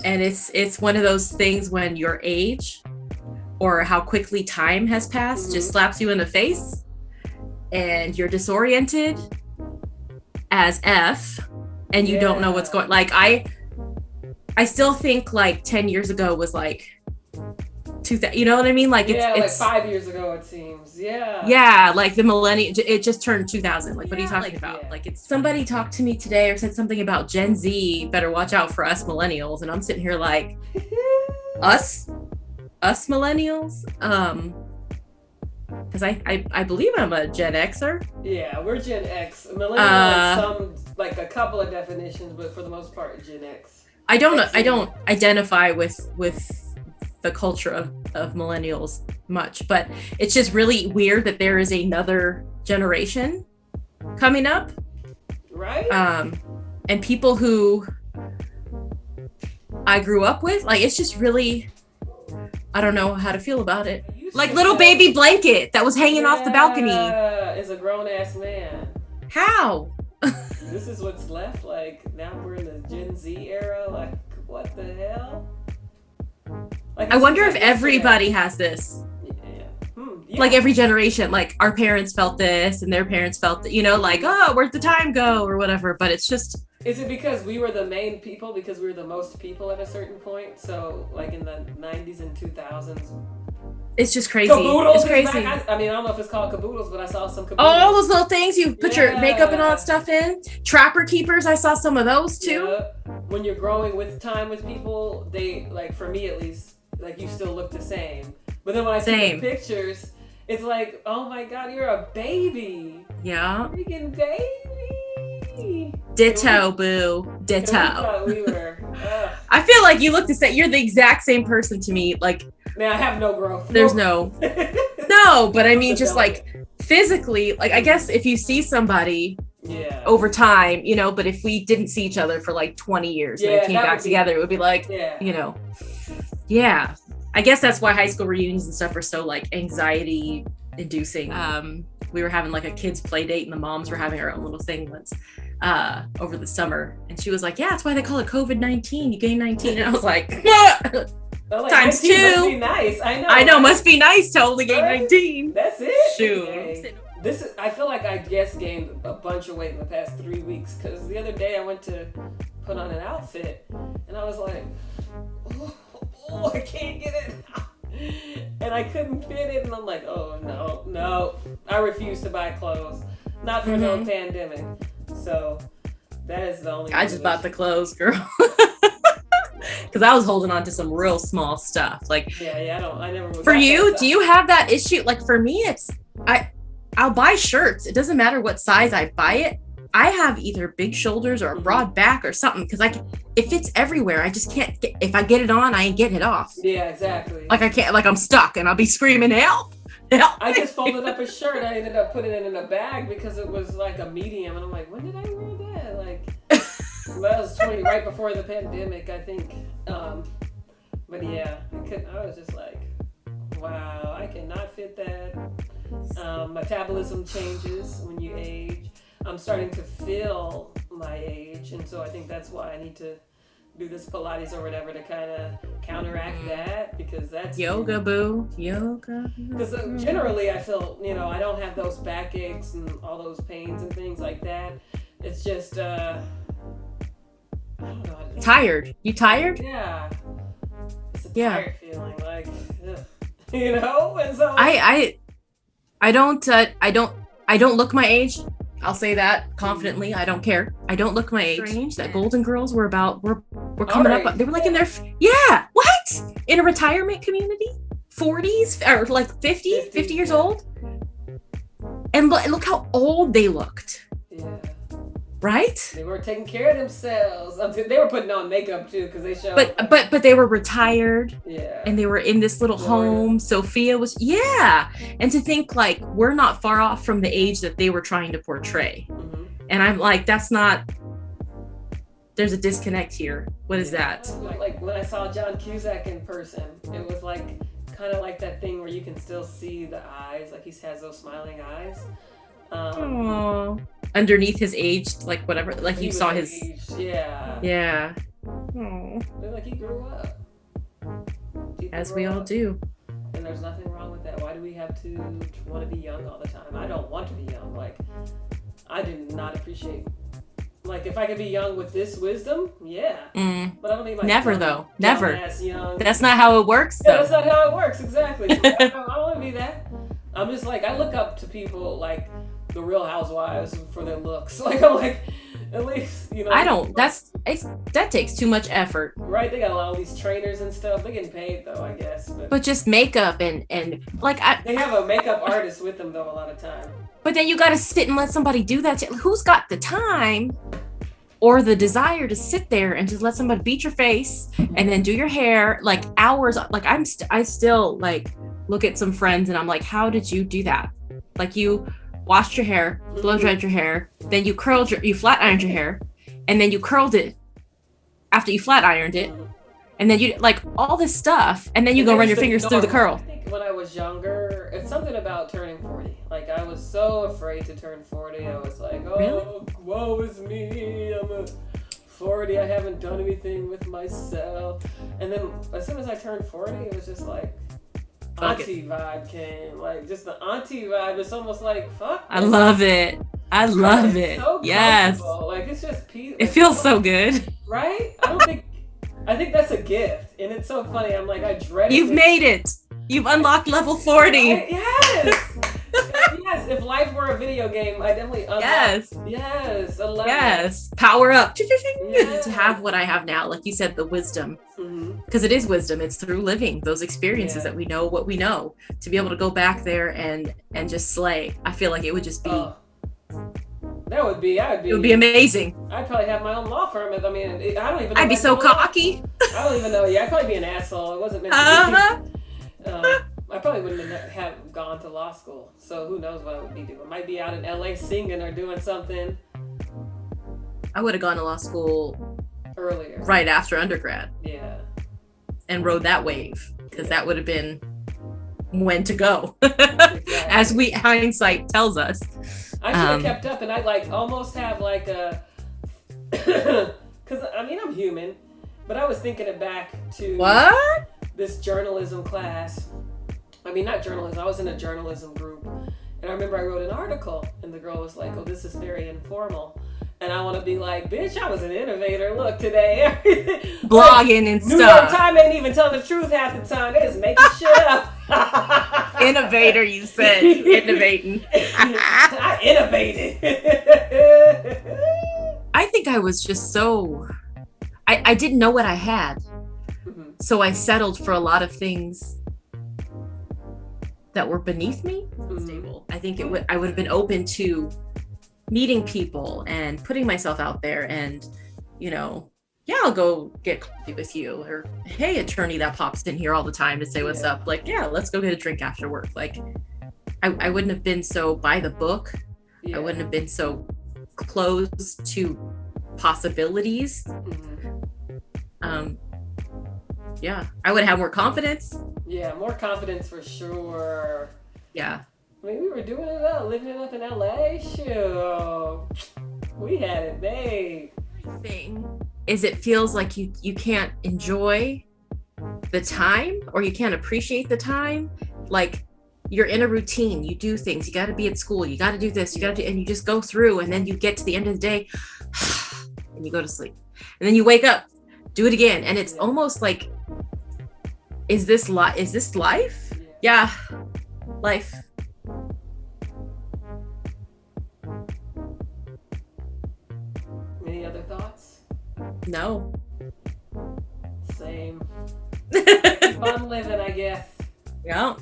And it's one of those things when your age or how quickly time has passed just slaps you in the face and you're disoriented as F and you don't know what's going. Like I still think like 10 years ago was like 2000, you know what I mean? Like it's like 5 years ago it seems. Yeah, like the millennium, it just turned 2000. Like, what are you talking about? Yeah. Like, it's somebody talked to me today or said something about Gen Z. Better watch out for us millennials. And I'm sitting here like, us millennials. Because I believe I'm a Gen Xer. Yeah, we're Gen X. Millennial has some like a couple of definitions, but for the most part, Gen X. I don't identify with the culture of millennials much, but it's just really weird that there is another generation coming up, right? And people who I grew up with, like, it's just really, I don't know how to feel about it. Like little baby blanket that was hanging off the balcony is a grown-ass man. How? This is what's left. Like, now we're in the Gen Z era. Like, what the hell? Like, I wonder if everybody has this. Yeah. Like every generation, like our parents felt this and their parents felt, like, oh, where'd the time go or whatever. But it's just. Is it because we were the main people because we were the most people at a certain point? So like in the 90s and 2000s. It's just crazy. Caboodles it's crazy. I mean, I don't know if it's called caboodles, but I saw some caboodles. Oh, all those little things you put your makeup and all that stuff in. Trapper keepers, I saw some of those too. Yeah. When you're growing with time with people, they, like, for me at least, like, you still look the same. But then when I see the pictures, it's like, oh my God, you're a baby. Yeah. Freaking baby. Ditto, boo. Ditto. We were. I feel like you look the same. You're the exact same person to me. Like, man, I have no growth. There's no, but I mean, just like physically, like, I guess if you see somebody over time, but if we didn't see each other for like 20 years and then came back together, it would be like, I guess that's why high school reunions and stuff are so like anxiety inducing. We were having like a kids play date and the moms were having our own little thing once over the summer. And she was like, yeah, that's why they call it COVID-19. You gain 19. And I was like, like times 2. Must be nice. I know. Must be nice to only gain 19. That's it. Shoot. Okay. I feel like I just gained a bunch of weight in the past 3 weeks because the other day I went to put on an outfit and I was like, oh, I can't get it out. And I couldn't fit it and I'm like, oh no, I refuse to buy clothes. Not for no pandemic. So that is the only I just bought the clothes, girl. Because I was holding on to some real small stuff. Like, I never. For you, do you have that issue? Like, for me, it's I'll buy shirts. It doesn't matter what size I buy it. I have either big shoulders or a broad back or something because it fits everywhere. I just can't if I get it on, I ain't getting it off. Yeah, exactly. Like I can't. Like I'm stuck, and I'll be screaming help. I just folded up a shirt. I ended up putting it in a bag because it was like a medium, and I'm like, when did I wear that? Like. That was right before the pandemic, I think. But yeah, I was just like, wow, I cannot fit that. Metabolism changes when you age. I'm starting to feel my age, and so I think that's why I need to do this Pilates or whatever to kind of counteract that because that's yoga, boo. Yoga. Because generally, I feel I don't have those backaches and all those pains and things like that. It's just. I don't know how to tired. You tired? Yeah. It's a tired feeling, like, and so I don't look my age. I'll say that confidently. I don't care. I don't look my age. Strange that Golden Girls were coming up. They were like in their what? In a retirement community? 40s or like 50 years old? And look how old they looked. Yeah. Right? They were taking care of themselves. They were putting on makeup too because they showed. But they were retired. Yeah. And they were in this little home. Sophia was and to think like we're not far off from the age that they were trying to portray. Mm-hmm. And I'm like, that's not. There's a disconnect here. What is that? Like when I saw John Cusack in person, it was like kind of like that thing where you can still see the eyes, like he has those smiling eyes. Underneath his age, like whatever, like you saw his aged, yeah. Yeah. Oh. They're like, he grew up. People As grow we all up. do. And there's nothing wrong with that. Why do we have to want to be young all the time? I don't want to be young. Like, I did not appreciate. Like, if I could be young with this wisdom, yeah. But I don't need my Never dumb, though. Never. Dumb-ass young. That's not how it works Yeah, though. that's not how it works. Exactly. So I don't want to be that. I'm just like, I look up to people like the Real Housewives for their looks. Like, I'm like, at least, you know. I don't. That takes too much effort. Right, they got all these trainers and stuff. They're getting paid though, I guess. But just makeup and like they have a makeup artist with them though a lot of time. But then you got to sit and let somebody do that. Who's got the time or the desire to sit there and just let somebody beat your face and then do your hair like hours? Like I still like look at some friends and I'm like, how did you do that? Like you washed your hair, blow dried your hair, then you flat ironed your hair, and then you curled it after you flat ironed it, and then you like all this stuff, and then you go run your fingers through the curl. I think when I was younger, it's something about turning 40. Like I was so afraid to turn 40. I was like, oh, Really? woe is me. I'm 40. I haven't done anything with myself. And then as soon as I turned 40, it was just like auntie vibe came. Like just the auntie vibe. It's almost like fuck. I love it. I love it. So yes. Like it's just peace. It feels so good. Right? I think that's a gift. And it's so funny. I'm like, I dread it. You've made it. You've unlocked level 40. Yes. Yes. If life were a video game, I definitely unlock. Yes. Yes. 11. Yes. Power up. Yeah. To have what I have now. Like you said, the wisdom. Because it is wisdom. It's through living those experiences that we know what we know. To be able to go back there and just slay. I feel like it would just be. That would be. It would be amazing. I'd probably have my own law firm. I mean, I don't even know. I'd be so cocky. I don't even know. Yeah, I'd probably be an asshole. It wasn't meant to be. I probably wouldn't have gone to law school. So who knows what I would be doing. I might be out in LA singing or doing something. I would have gone to law school earlier. Right after undergrad. Yeah. And rode that wave. Because that would have been when to go. Exactly. As hindsight tells us. I should have kept up, and I like almost have like a, because I mean I'm human, but I was thinking it back to what this journalism class. I mean not journalism. I was in a journalism group, and I remember I wrote an article, and the girl was like, "Oh, this is very informal," and I want to be like, "Bitch, I was an innovator. Look today, blogging and New stuff. York Times ain't even telling the truth half the time. They just making shit up." Innovator, you said. Innovating. I innovated. I think I was just so I didn't know what I had. So I settled for a lot of things that were beneath me. Stable. I think I would have been open to meeting people and putting myself out there and, you know, yeah, I'll go get coffee with you, or hey, attorney that pops in here all the time to say what's up. Like, yeah, let's go get a drink after work. Like, I wouldn't have been so by the book. I wouldn't have been so closed to possibilities. Yeah, I would have more confidence. Yeah, more confidence for sure. Yeah. I mean, we were doing it up, living it up in LA. Sure. We had it, babe. Thing is it feels like you can't enjoy the time, or you can't appreciate the time. Like you're in a routine, you do things, you got to be at school, you got to do this, you got to do, and you just go through, and then you get to the end of the day and you go to sleep, and then you wake up, do it again, and it's almost like, is this life? Yeah, life. Any other thoughts? No. Same. Keep on living, I guess. Yeah.